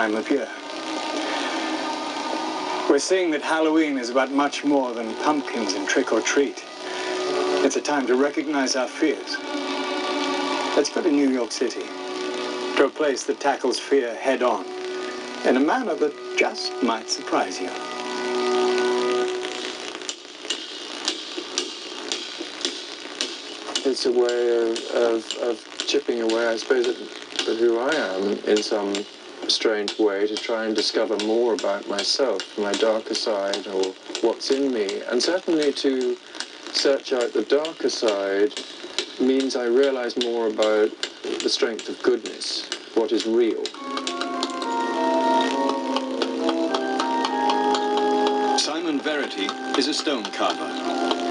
time of year. We're seeing that Halloween is about much more than pumpkins and trick or treat. It's a time to recognize our fears. Let's go to New York City, to a place that tackles fear head on, in a manner that just might surprise you. It's a way of chipping away, I suppose, at who I am in some strange way, to try and discover more about myself, my darker side, or what's in me. And certainly to search out the darker side means I realize more about the strength of goodness, what is real. Verity is a stone carver,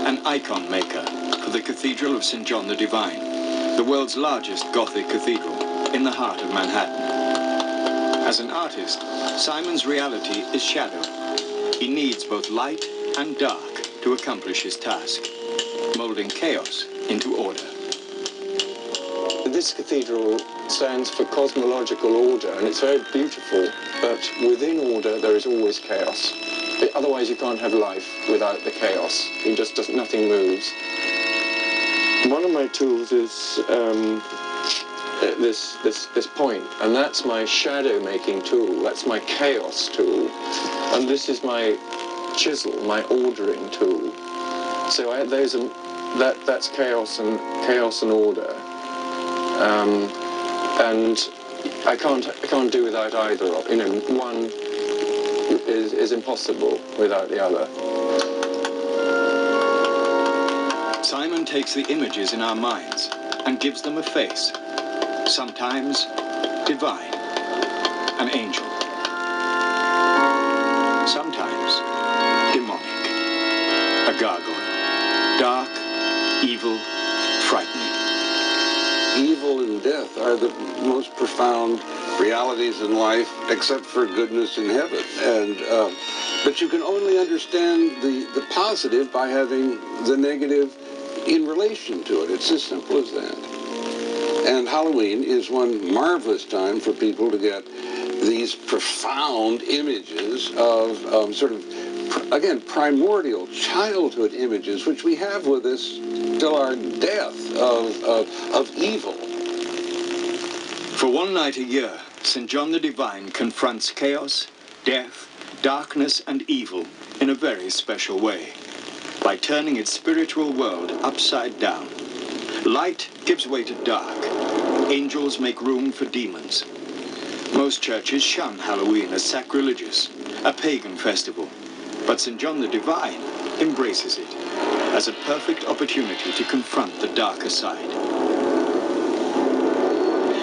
an icon maker for the Cathedral of St. John the Divine, the world's largest Gothic cathedral in the heart of Manhattan. As an artist, Simon's reality is shadow. He needs both light and dark to accomplish his task, molding chaos into order. This cathedral stands for cosmological order, and it's very beautiful, but within order there is always chaos. Otherwise you can't have life without the chaos. Nothing moves. One of my tools is this point, and that's my shadow making tool. That's my chaos tool, and this is my chisel, my ordering tool. So that's chaos and order, and I can't do without either. One is impossible without the other. Simon takes the images in our minds and gives them a face. Sometimes divine, an angel. Sometimes demonic, a gargoyle. Dark, evil, frightening. Evil and death are the most profound realities in life, except for goodness in heaven. But you can only understand the positive by having the negative in relation to it. It's as simple as that. And Halloween is one marvelous time for people to get these profound images of again, primordial childhood images, which we have with us till our death of evil. For one night a year, St. John the Divine confronts chaos, death, darkness, and evil in a very special way, by turning its spiritual world upside down. Light gives way to dark. Angels make room for demons. Most churches shun Halloween as sacrilegious, a pagan festival, but St. John the Divine embraces it as a perfect opportunity to confront the darker side.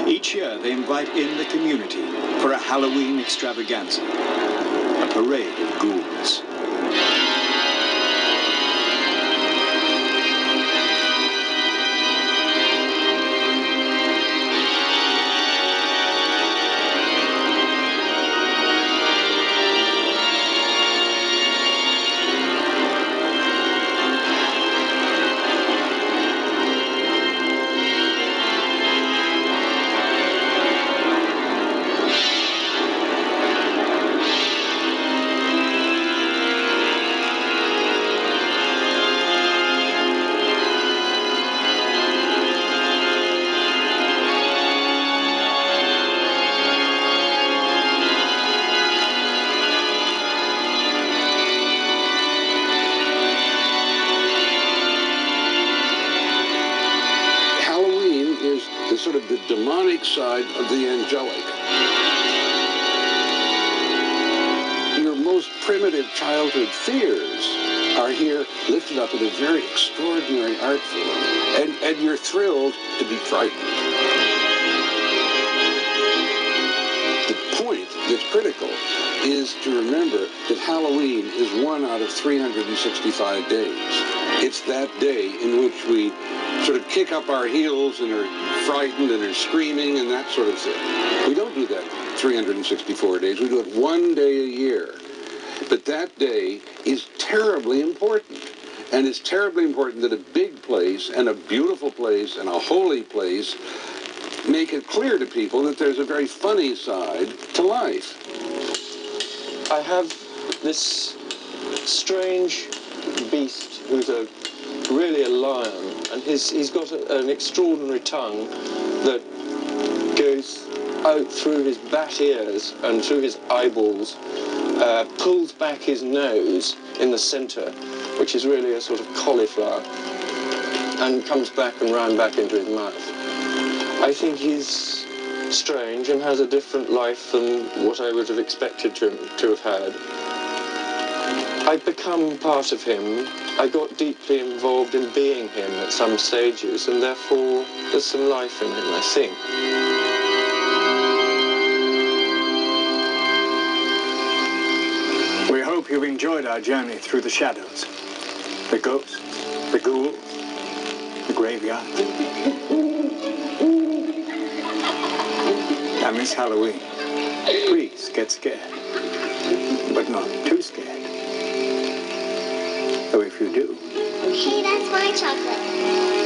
Each year they invite in the community for a Halloween extravaganza, a parade of ghouls. The demonic side of the angelic. Your most primitive childhood fears are here lifted up in a very extraordinary art form, and you're thrilled to be frightened. The point that's critical is to remember that Halloween is 1 out of 365 days. It's that day in which we sort of kick up our heels and are frightened and are screaming and that sort of thing. We don't do that 364 days. We do it 1 day a year. But that day is terribly important. And it's terribly important that a big place and a beautiful place and a holy place make it clear to people that there's a very funny side to life. I have this strange beast who's really a lion, and he's got an extraordinary tongue that goes out through his bat ears and through his eyeballs, pulls back his nose in the centre, which is really a sort of cauliflower, and comes back and round back into his mouth. I think he's strange and has a different life than what I would have expected to have had. I'd become part of him. I got deeply involved in being him at some stages, and therefore there's some life in him, I think. We hope you've enjoyed our journey through the shadows, the ghosts, the ghouls, the graveyard. And this Halloween, please get scared, but not too scared. So if you do... Hey, that's my chocolate.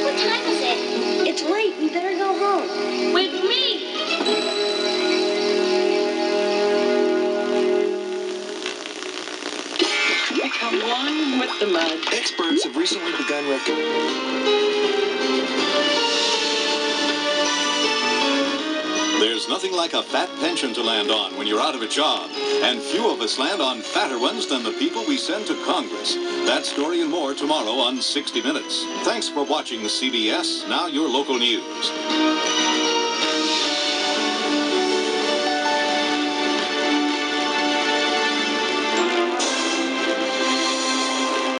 What time is it? It's late. We better go home. With me! Become one with the mud. Experts have recently begun There's nothing like a fat pension to land on when you're out of a job. And few of us land on fatter ones than the people we send to Congress. That story and more tomorrow on 60 Minutes. Thanks for watching CBS, now your local news.